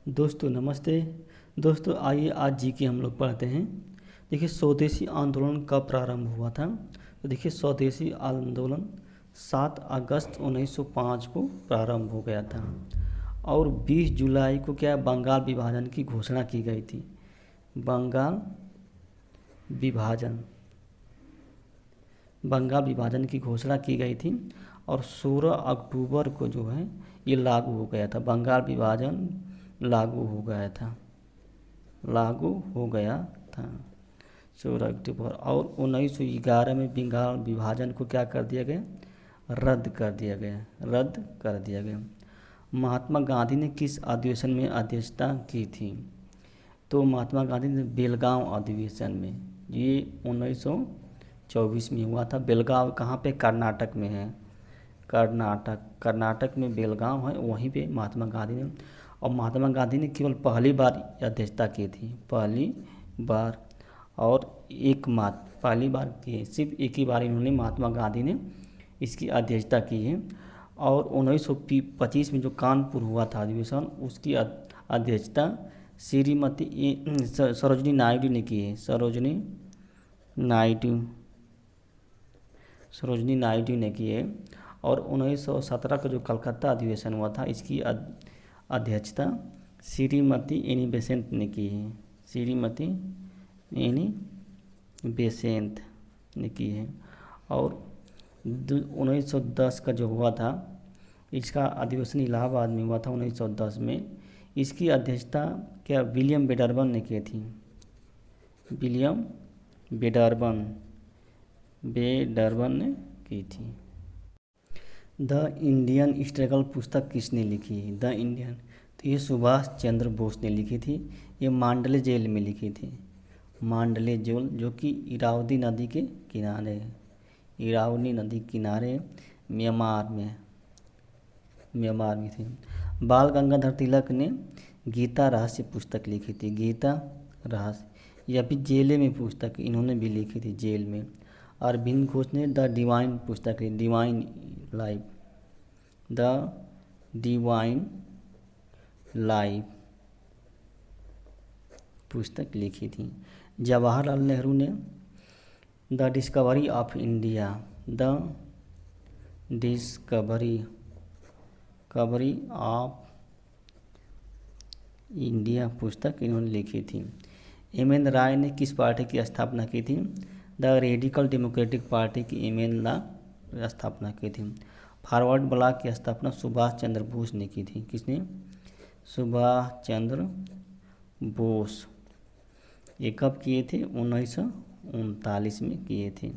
दोस्तों नमस्ते। दोस्तों आइए आज जी के हम लोग पढ़ते हैं। देखिए स्वदेशी आंदोलन कब प्रारंभ हुआ था। तो देखिए स्वदेशी आंदोलन 7 अगस्त 1905 को प्रारंभ हो गया था और 20 जुलाई को क्या बंगाल विभाजन की घोषणा की गई थी। बंगाल विभाजन बंगाल विभाजन की घोषणा की गई थी और 16 अक्टूबर को जो है ये लागू हो गया था। बंगाल विभाजन लागू हो गया था 16 अक्टूबर और 1911 में बंगाल विभाजन को क्या कर दिया गया, रद्द कर दिया गया। महात्मा गांधी ने किस अधिवेशन में अध्यक्षता की थी। तो महात्मा गांधी ने बेलगांव अधिवेशन में, ये 1924 में हुआ था। बेलगांव कहाँ पे, कर्नाटक में है। कर्नाटक में बेलगांव है, वहीं पे महात्मा गांधी ने, और महात्मा गांधी ने केवल पहली बार अध्यक्षता की थी, पहली बार की, सिर्फ एक ही बार इन्होंने, महात्मा गांधी ने इसकी अध्यक्षता की है। और 1925 में जो कानपुर हुआ था अधिवेशन, उसकी अध्यक्षता श्रीमती सरोजनी नायडू ने की है। सरोजनी नायडू ने की है। और 1917 का जो कलकत्ता अधिवेशन हुआ था, इसकी अध्यक्षता श्रीमती एनी बेसेंट ने की है। श्रीमती एनी बेसेंट ने की है। और 1910 का जो हुआ था, इसका अधिवेशन इलाहाबाद में हुआ था 1910 में। इसकी अध्यक्षता क्या विलियम बेडरबन ने की थी। विलियम बेडरबन ने की थी। द इंडियन स्ट्रगल पुस्तक किसने लिखी। द इंडियन, तो ये सुभाष चंद्र बोस ने लिखी थी। ये मांडले जेल में लिखी थी। मांडले जेल जो कि इरावदी नदी के किनारे है। इरावदी नदी किनारे म्यांमार में थी। बाल गंगाधर तिलक ने गीता रहस्य पुस्तक लिखी थी। गीता रहस्य, यह भी जेल में पुस्तक इन्होंने भी लिखी थी, जेल में। अरविंद घोष ने द डिवाइन पुस्तक, डिवाइन लाइफ पुस्तक लिखी थी। जवाहरलाल नेहरू ने द डिस्कवरी ऑफ इंडिया पुस्तक इन्होंने लिखी थी। एम एन राय ने किस पार्टी की स्थापना की थी। द रेडिकल डेमोक्रेटिक पार्टी की एम एन राय स्थापना की थी। फॉरवर्ड ब्लॉक की स्थापना सुभाष चंद्र बोस ने की थी। किसने, सुभाष चंद्र बोस। ये कब किए थे, 1939 में किए थे।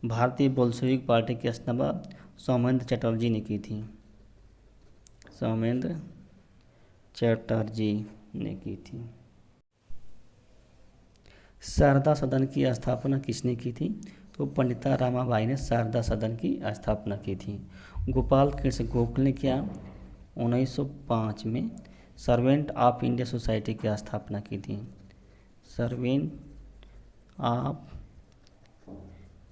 भारतीय बोल्शेविक पार्टी की स्थापना सौमेंद्र चटर्जी ने की थी। सौमेंद्र चटर्जी ने की थी। शारदा सदन की स्थापना किसने की थी। तो पंडिता रामाबाई ने शारदा सदन की स्थापना की थी। गोपाल कृष्ण गोखले ने क्या 1905 में सर्वेंट ऑफ इंडिया सोसाइटी की स्थापना की थी। सर्वेंट ऑफ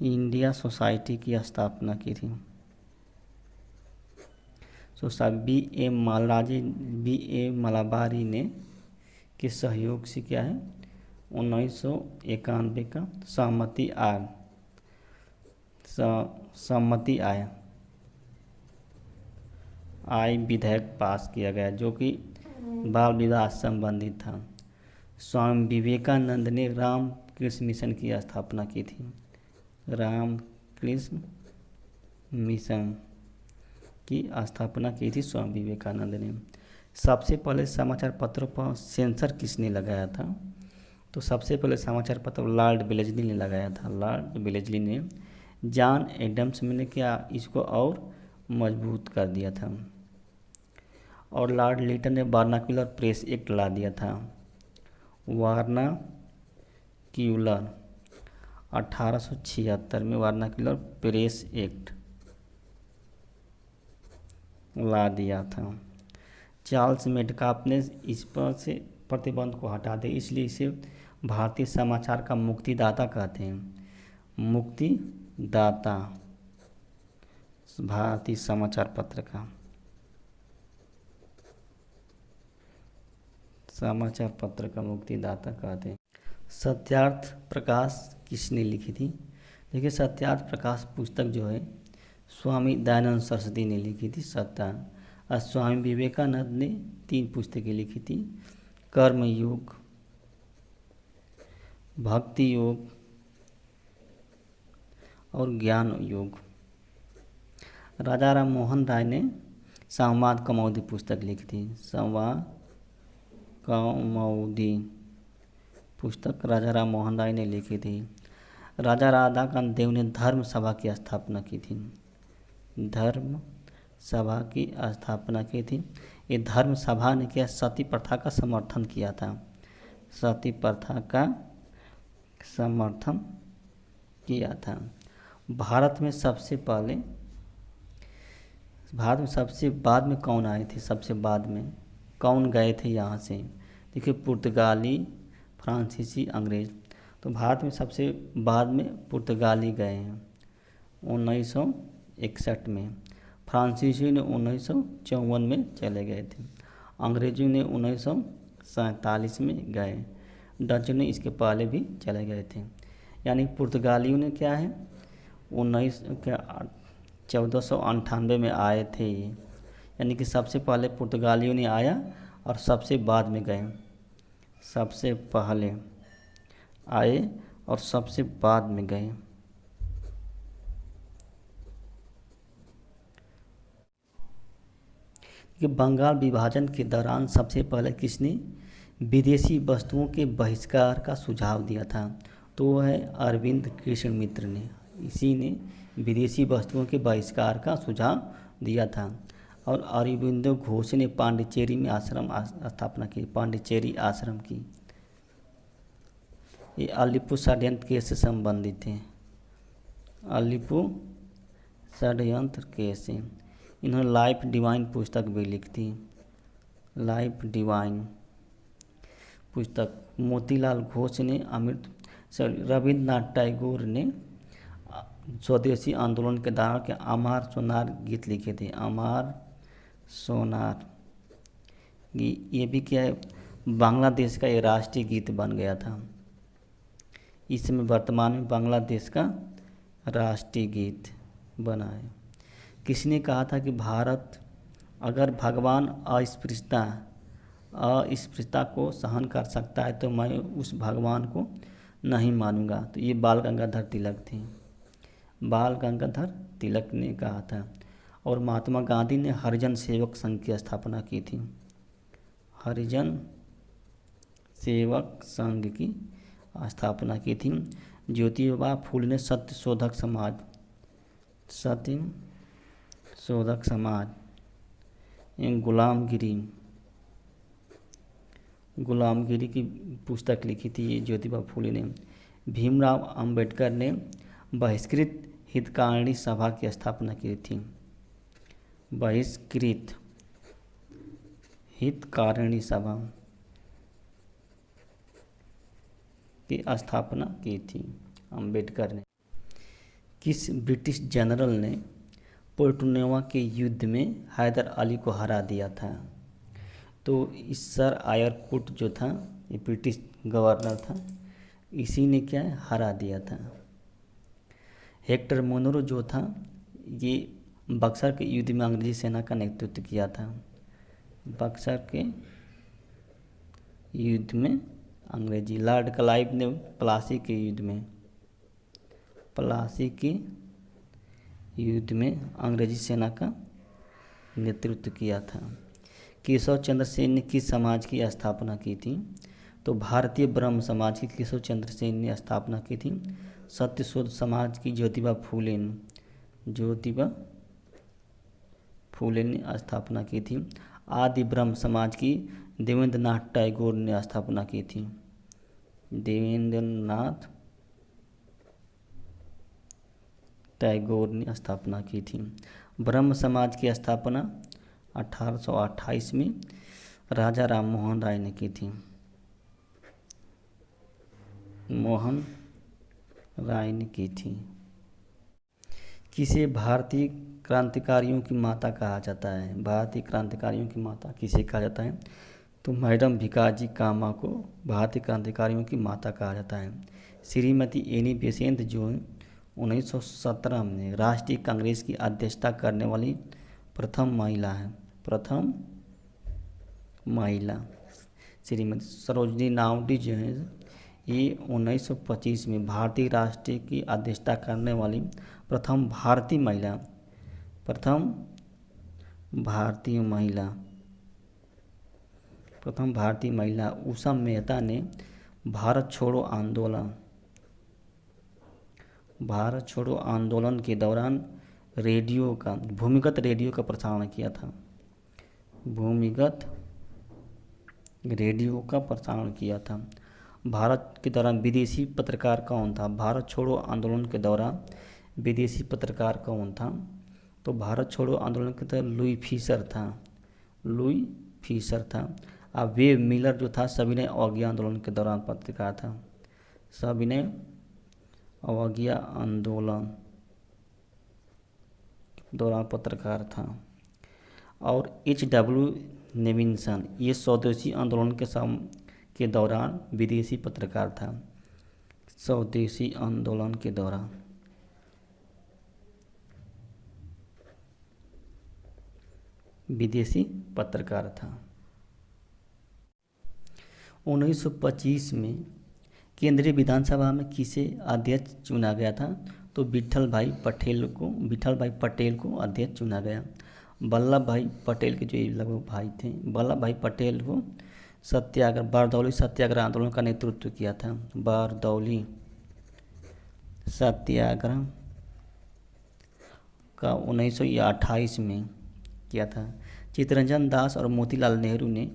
इंडिया सोसाइटी की स्थापना की थी। बी ए मलाबारी ने के सहयोग से क्या है 1991 का सहमति आय विधेयक पास किया गया, जो कि बाल विवाह से संबंधित था। स्वामी विवेकानंद ने रामकृष्ण मिशन की स्थापना की थी। रामकृष्ण मिशन की स्थापना की थी स्वामी विवेकानंद ने। सबसे पहले समाचार पत्रों पर सेंसर किसने लगाया था। तो सबसे पहले समाचार पत्र लॉर्ड वेलेस्ली ने लगाया था। लॉर्ड वेलेस्ली ने। जॉन एडम्स ने क्या इसको और मजबूत कर दिया था। और लॉर्ड लिटन ने वर्नाक्युलर प्रेस एक्ट ला दिया था। वर्नाक्युलर 1876 में वर्नाक्युलर प्रेस एक्ट ला दिया था। चार्ल्स मेडकाफ ने इस पर से प्रतिबंध को हटा दिया, इसलिए इसे भारतीय समाचार का मुक्तिदाता कहते हैं। मुक्तिदाता भारतीय समाचार पत्र का। समाचार पत्र का मुक्तिदाता कहते हैं। सत्यार्थ प्रकाश किसने लिखी थी? देखिए, सत्यार्थ प्रकाश पुस्तक जो है स्वामी दयानंद सरस्वती ने लिखी थी। और स्वामी विवेकानंद ने 3 पुस्तकें लिखी थी, कर्म योग, भक्ति योग और ज्ञान योग। राजा राम मोहन राय ने संवाद कौमुदी पुस्तक लिखी थी। संवाद कौमुदी पुस्तक राजा राम मोहन राय ने लिखी थी। राजा राधाकांत देव ने धर्म सभा की स्थापना की थी। धर्म सभा की स्थापना की थी। ये धर्म सभा ने क्या सती प्रथा का समर्थन किया था। सती प्रथा का समर्थन किया था। भारत में सबसे बाद में कौन आए थे? सबसे बाद में कौन गए थे यहाँ से? देखिए, पुर्तगाली, फ्रांसीसी, अंग्रेज। तो भारत में सबसे बाद में पुर्तगाली गए हैं 1961 में। फ्रांसीसी ने 1954 में चले गए थे। अंग्रेजों ने 1947 में गए। डच ने इसके पहले भी चले गए थे। यानी पुर्तगालियों ने क्या है 1498 में आए थे। यानी कि सबसे पहले पुर्तगालियों ने आया और सबसे बाद में गए। सबसे पहले आए और सबसे बाद में गए। कि बंगाल विभाजन के दौरान सबसे पहले किसने विदेशी वस्तुओं के बहिष्कार का सुझाव दिया था? तो वो है अरविंद कृष्ण मित्र ने। इसी ने विदेशी वस्तुओं के बहिष्कार का सुझाव दिया था। और अरविंदो घोष ने पांडिचेरी में आश्रम स्थापना की, पांडिचेरी आश्रम की। ये अलीपुर षड्यंत्र केस से संबंधित है। अलीपुर षड्यंत्र केस से इन्होंने लाइफ डिवाइन पुस्तक भी लिखी थी। लाइफ डिवाइन पुस्तक। मोतीलाल घोष ने रविंद्रनाथ टैगोर ने स्वदेशी आंदोलन के दौरान के अमर सोनार गीत लिखे थे। अमर सोनार, ये भी क्या है बांग्लादेश का ये राष्ट्रीय गीत बन गया था। इस समय वर्तमान में बांग्लादेश का राष्ट्रीय गीत बना है। किसने कहा था कि भारत अगर भगवान अस्पृश्यता को सहन कर सकता है तो मैं उस भगवान को नहीं मानूंगा? तो ये बाल गंगाधर तिलक थे। बाल गंगाधर तिलक ने कहा था। और महात्मा गांधी ने हरिजन सेवक संघ की स्थापना की थी। हरिजन सेवक संघ की स्थापना की थी। ज्योतिबा फूले ने सत्य शोधक समाज, गुलामगिरी की पुस्तक लिखी थी ये ज्योतिबा फूले ने। भीमराव अंबेडकर ने बहिष्कृत हितकारिणी सभा की स्थापना की थी। बहिष्कृत हितकारिणी सभा की स्थापना की थी अंबेडकर ने। किस ब्रिटिश जनरल ने पोर्टनोवा के युद्ध में हैदर अली को हरा दिया था? तो इस सर आयरकुट जो था ये ब्रिटिश गवर्नर था, इसी ने क्या है हरा दिया था। हेक्टर मोनरो जो था ये बक्सर के युद्ध में अंग्रेजी सेना का नेतृत्व किया था। बक्सर के युद्ध में अंग्रेजी। लॉर्ड क्लाइव ने प्लासी के युद्ध में अंग्रेजी सेना का नेतृत्व किया था। केशव चंद्र सेन ने किस समाज की स्थापना की थी? तो भारतीय ब्रह्म समाज की केशव चंद्र सेन ने स्थापना की थी। सत्यशोध समाज की ज्योतिबा फूले ने स्थापना की थी। आदि ब्रह्म समाज की देवेंद्रनाथ टैगोर ने स्थापना की थी। देवेंद्रनाथ टैगोर ने स्थापना की थी। ब्रह्म समाज की स्थापना 1828 में राजा राम मोहन राय ने की थी। किसे भारतीय क्रांतिकारियों की माता कहा जाता है? भारतीय क्रांतिकारियों की माता किसे कहा जाता है? तो मैडम भिकाजी कामा को भारतीय क्रांतिकारियों की माता कहा जाता है। श्रीमती एनी बेसेंट जो 1917 में राष्ट्रीय कांग्रेस की अध्यक्षता करने वाली प्रथम महिला है। प्रथम महिला श्रीमती सरोजनी नायडू जो है ये 1925 में भारतीय राष्ट्रीय की अध्यक्षता करने वाली प्रथम भारतीय महिला उषा मेहता ने भारत छोड़ो आंदोलन के दौरान भूमिगत रेडियो का प्रसारण किया था। भूमिगत रेडियो का प्रसारण किया था। भारत के दौरान विदेशी पत्रकार कौन था? भारत छोड़ो आंदोलन के दौरान विदेशी पत्रकार कौन था? तो भारत छोड़ो आंदोलन के दौरान लुई फीसर था। अब वेब मिलर जो था सविनय अवज्ञा आंदोलन के दौरान पत्रकार था। सविनय अवज्ञा आंदोलन दौरान पत्रकार था। और H.W. नेविन्सन ये स्वदेशी आंदोलन के दौरान विदेशी पत्रकार था। स्वदेशी आंदोलन के दौरान विदेशी पत्रकार था। 1925 में केंद्रीय विधानसभा में किसे अध्यक्ष चुना गया था? तो विट्ठल भाई पटेल को अध्यक्ष चुना गया। वल्लभ भाई पटेल के जो लगभग भाई थे, वल्लभ भाई पटेल को बारदौली सत्याग्रह आंदोलन का नेतृत्व किया था। बारदौली सत्याग्रह का 1928 में किया था। चित्तरंजन दास और मोतीलाल नेहरू ने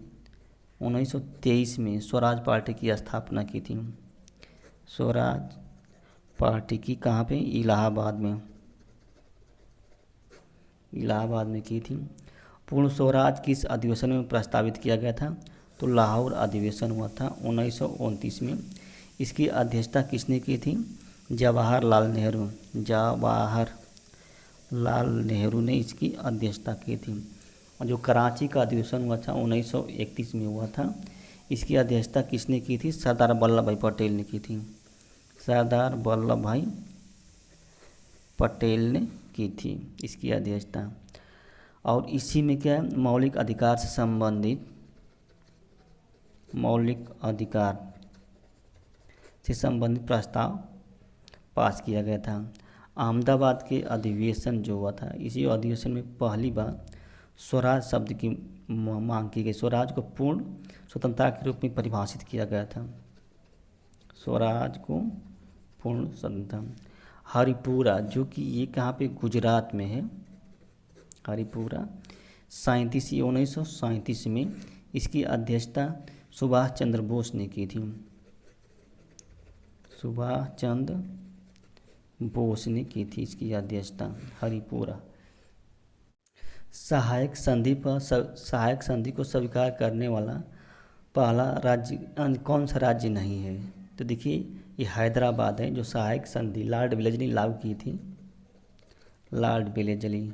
1923 में स्वराज पार्टी की स्थापना की थी। स्वराज पार्टी की कहाँ पे? इलाहाबाद में की थी। पूर्ण स्वराज किस अधिवेशन में प्रस्तावित किया गया था? तो लाहौर अधिवेशन हुआ था 1929 में। इसकी अध्यक्षता किसने की थी? जवाहरलाल नेहरू ने इसकी अध्यक्षता की थी। और जो कराची का अधिवेशन हुआ था 1931 में हुआ था, इसकी अध्यक्षता किसने की थी? सरदार वल्लभ भाई पटेल ने की थी। सरदार वल्लभ भाई पटेल ने की थी इसकी अध्यक्षता। और इसी में क्या है? मौलिक अधिकार से संबंधित प्रस्ताव पास किया गया था। अहमदाबाद के अधिवेशन जो हुआ था, इसी अधिवेशन में पहली बार स्वराज शब्द की मांग की गई। स्वराज को पूर्ण स्वतंत्रता के रूप में परिभाषित किया गया था। स्वराज को पूर्ण स्वतंत्रता। हरिपुरा जो कि ये कहाँ पे? गुजरात में है। हरिपुरा 1937 में इसकी अध्यक्षता सुभाष चंद्र बोस ने की थी। सुभाष चंद्र बोस ने की थी इसकी अध्यक्षता। हरिपुरा सहायक संधि को स्वीकार करने वाला पहला राज्य कौन सा राज्य नहीं है? तो देखिए ये हैदराबाद है जो सहायक संधि लॉर्ड वेलेस्ली ने लागू की थी। लॉर्ड वेलेस्ली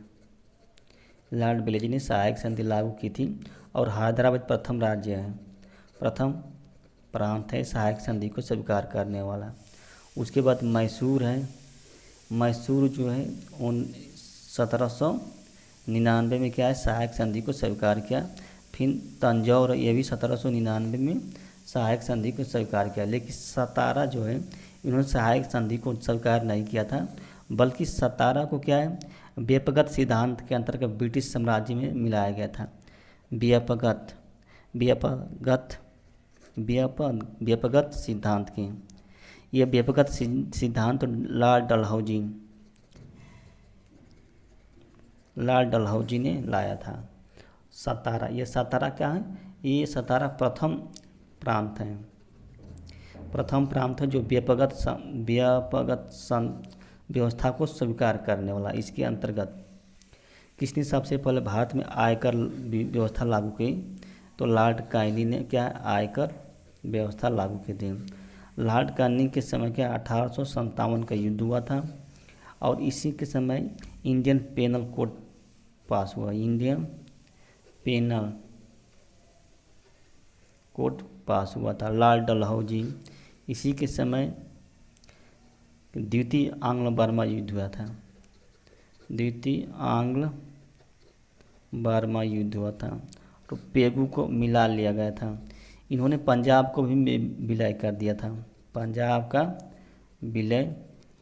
ने सहायक संधि लागू की थी। और हैदराबाद प्रथम राज्य है, प्रथम प्रांत है सहायक संधि को स्वीकार करने वाला। उसके बाद मैसूर है। मैसूर जो है 1799 में क्या है? सहायक संधि को स्वीकार किया। फिर तंजौर ये भी 1799 में सहायक संधि को स्वीकार किया। लेकिन सतारा जो है इन्होंने सहायक संधि को स्वीकार नहीं किया था, बल्कि सतारा को क्या है? व्यापकगत सिद्धांत के अंतर्गत ब्रिटिश साम्राज्य में मिलाया गया था। व्यापकगत सिद्धांत के यह व्यापकगत सिद्धांत लॉर्ड डलहौजी ने लाया था। सतारा, ये सतारा क्या है? ये सतारा प्रथम प्रांत है। प्रथम प्रांत है जो व्यापकगत व्यवस्था को स्वीकार करने वाला। इसके अंतर्गत किसने सबसे पहले भारत में आयकर व्यवस्था लागू की? तो लॉर्ड कायनी ने क्या आयकर व्यवस्था लागू की थी। लॉर्ड कायनी के समय क्या 1857 का युद्ध हुआ था और इसी के समय इंडियन पेनल कोड पास हुआ। इंडियन पेनल कोड पास हुआ था। लाल डलहौजी, इसी के समय द्वितीय आंग्ल बर्मा युद्ध हुआ था। द्वितीय आंग्ल बर्मा युद्ध हुआ था, तो पेगू को मिला लिया गया था। इन्होंने पंजाब को भी विलय कर दिया था, पंजाब का विलय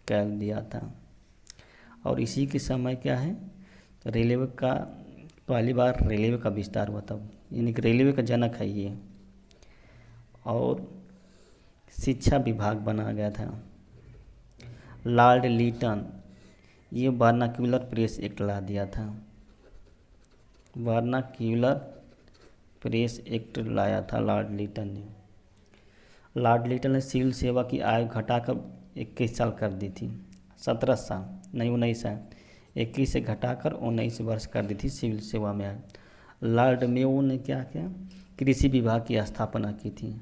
कर दिया था। और इसी के समय क्या है, रेलवे का पहली बार रेलवे का विस्तार हुआ था, यानी कि रेलवे का जनक है ये। और शिक्षा विभाग बनाया गया था। लॉर्ड लीटन, ये वर्नाक्यूलर प्रेस एक्ट ला दिया था, वर्नाक्यूलर प्रेस एक्ट लाया था लॉर्ड लीटन ने। लॉर्ड लीटन ने सिविल सेवा की आयु घटाकर 21 साल कर दी थी, 17 साल नहीं 19 साल, 21 से घटाकर 19 वर्ष कर दी थी सिविल सेवा में आयु। लॉर्ड मेयो ने क्या किया, कृषि विभाग की स्थापना की थी।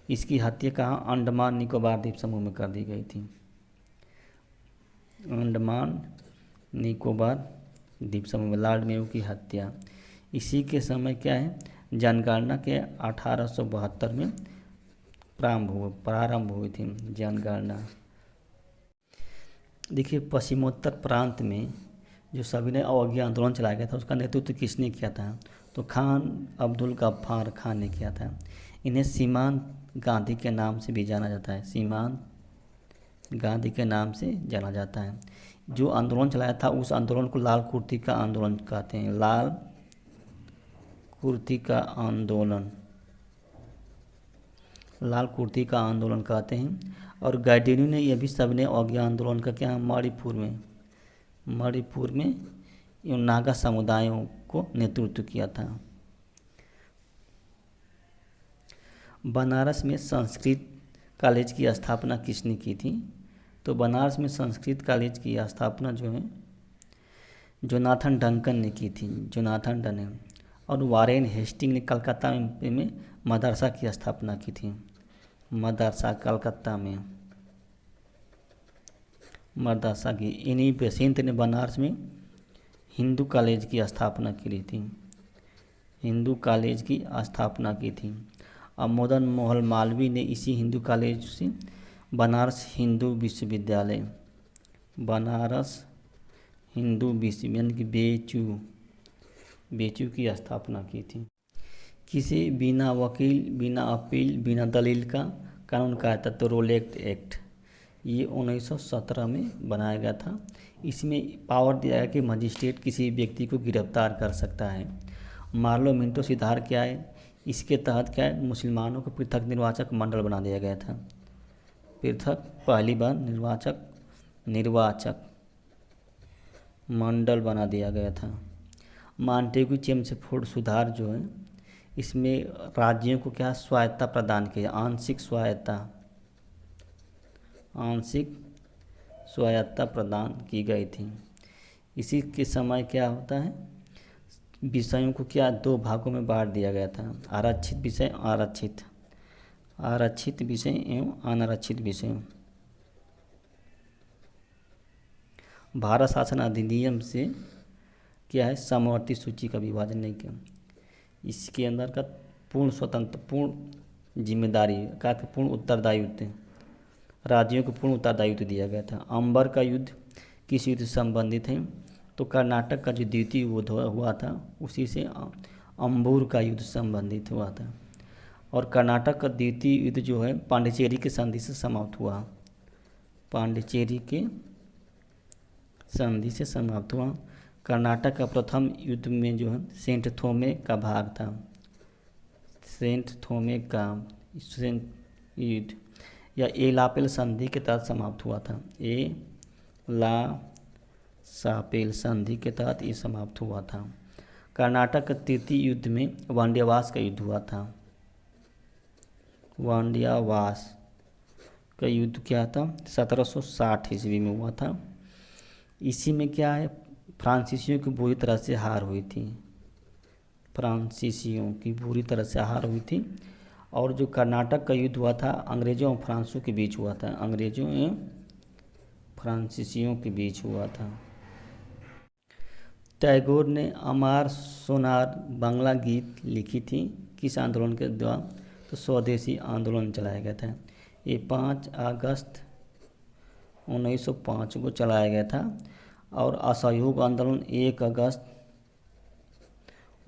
इसकी हत्या कहाँ, अंडमान निकोबार द्वीप समूह में कर दी गई थी, अंडमान निकोबार द्वीप समूह में लॉर्ड मेयो की हत्या। इसी के समय क्या है, जनगणना के 1872 में प्रारंभ हुई थी जनगणना। देखिए पश्चिमोत्तर प्रांत में जो सविनय अवज्ञा आंदोलन चलाया गया था, उसका नेतृत्व किसने किया था, तो खान अब्दुल गफ्फार खान ने किया था। इन्हें सीमांत गांधी के नाम से भी जाना जाता है, सीमांत गांधी के नाम से जाना जाता है। जो आंदोलन चलाया था उस आंदोलन को लाल कुर्ती का आंदोलन कहते हैं, लाल कुर्ती का आंदोलन, लाल कुर्ती का आंदोलन कहते हैं। और गाइडेनी ने यह भी सविनय अवज्ञा आंदोलन का क्या, मणिपुर में नागा समुदायों को नेतृत्व किया था। बनारस में संस्कृत कॉलेज की स्थापना किसने की थी, तो बनारस में संस्कृत कॉलेज की स्थापना जो है जोनाथन डंकन ने की थी, जोनाथन डंकन। और वारेन हेस्टिंग ने कलकत्ता में मदरसा की स्थापना की थी, मदरसा कलकत्ता में मदरसा की। इन्हीं बेसेंट ने बनारस में हिंदू कॉलेज की स्थापना की थी, हिंदू कॉलेज की स्थापना की थी। और मदन मोहन मालवीय ने इसी हिंदू कॉलेज से बनारस हिंदू विश्वविद्यालय, बनारस हिंदू विश्वविद्यालय की बेचू की स्थापना की थी। किसे बिना वकील, बिना अपील, बिना दलील का कानून कहा था, तो रोलेट एक्ट, ये 1917 में बनाया गया था। इसमें पावर दिया गया कि मजिस्ट्रेट किसी व्यक्ति को गिरफ्तार कर सकता है। मार्लो मिंटो सुधार क्या है, इसके तहत क्या है, मुसलमानों को पृथक निर्वाचक मंडल बना दिया गया था, पृथक पहली बार निर्वाचक मंडल बना दिया गया था। मॉन्टेग्यू चेम्सफोर्ड सुधार जो है, इसमें राज्यों को क्या स्वायत्ता प्रदान की, आंशिक स्वायत्ता प्रदान की गई थी। इसी के समय क्या होता है, विषयों को क्या दो भागों में बांट दिया गया था, आरक्षित विषय, आरक्षित विषय एवं अनारक्षित विषय। भारत शासन अधिनियम से क्या है, समवर्ती सूची का विभाजन नहीं किया। इसके अंदर का पूर्ण स्वतंत्र, पूर्ण जिम्मेदारी का पूर्ण उत्तरदायित्व, राज्यों को पूर्ण उत्तरदायित्व दिया गया था। अंबर का युद्ध किस युद्ध से संबंधित है, तो कर्नाटक का जो द्वितीय युद्ध हुआ था उसी से अंबूर का युद्ध संबंधित हुआ था। और कर्नाटक का द्वितीय युद्ध जो है पांडिचेरी के संधि से समाप्त हुआ, पांडिचेरी के संधि से समाप्त हुआ। कर्नाटक का प्रथम युद्ध में जो है सेंट थोमे का भाग था, सेंट थोमे का युद्ध या एलापेल संधि के तहत समाप्त हुआ था, एलापेल संधि के तहत ये समाप्त हुआ था। कर्नाटक के तृतीय युद्ध में वांड्यावास का युद्ध हुआ था, वांड्यावास का युद्ध क्या था, 1760 ईस्वी में हुआ था। इसी में क्या है, फ्रांसीसियों की बुरी तरह से हार हुई थी, फ्रांसीसियों की बुरी तरह से हार हुई थी। और जो कर्नाटक का युद्ध हुआ था अंग्रेज़ों और फ्रांसों के बीच हुआ था, अंग्रेज़ों एवं फ्रांसीसियों के बीच हुआ था। टैगोर ने अमार सोनार बांग्ला गीत लिखी थी किस आंदोलन के द्वारा, तो स्वदेशी आंदोलन चलाया गया था। ये 5 अगस्त 1905 को चलाया गया था। और असहयोग आंदोलन 1 अगस्त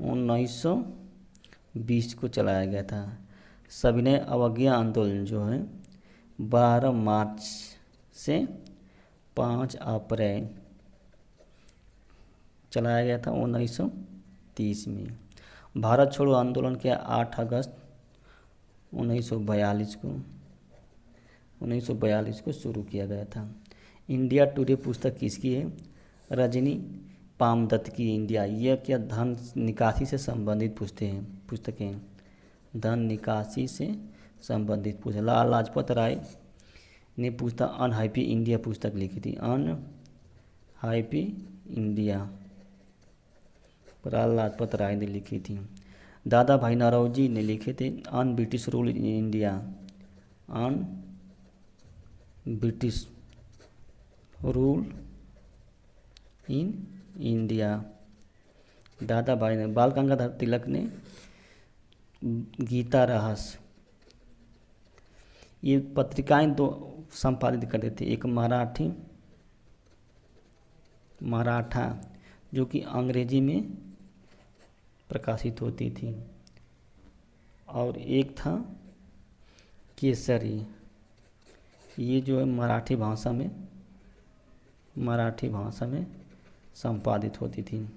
1920 को चलाया गया था। सविनय अवज्ञा आंदोलन जो है 12 मार्च से 5 अप्रैल चलाया गया था 1930 में। भारत छोड़ो आंदोलन क्या 8 अगस्त 1942 को शुरू किया गया था। इंडिया टुडे पुस्तक किसकी है? रजनी पामदत्त की इंडिया। यह क्या धन निकासी से संबंधित पुस्तकें धन निकासी से संबंधित पुस्तक। लाला लाजपत राय ने पुस्तक अनहैप्पी इंडिया पुस्तक लिखी थी। अनहैप्पी इंडिया लाला लाजपत राय ने लिखी थी। दादा भाई नौरोजी ने लिखे थे un British rule in India. Un British rule in India दादा भाई ने। बाल गंगाधर तिलक ने गीता रहस्य। ये पत्रिकाएं दो संपादित करते थे। एक मराठा जो कि अंग्रेजी में प्रकाशित होती थी, और एक था केसरी। ये जो है मराठी भाषा में संपादित होती थी।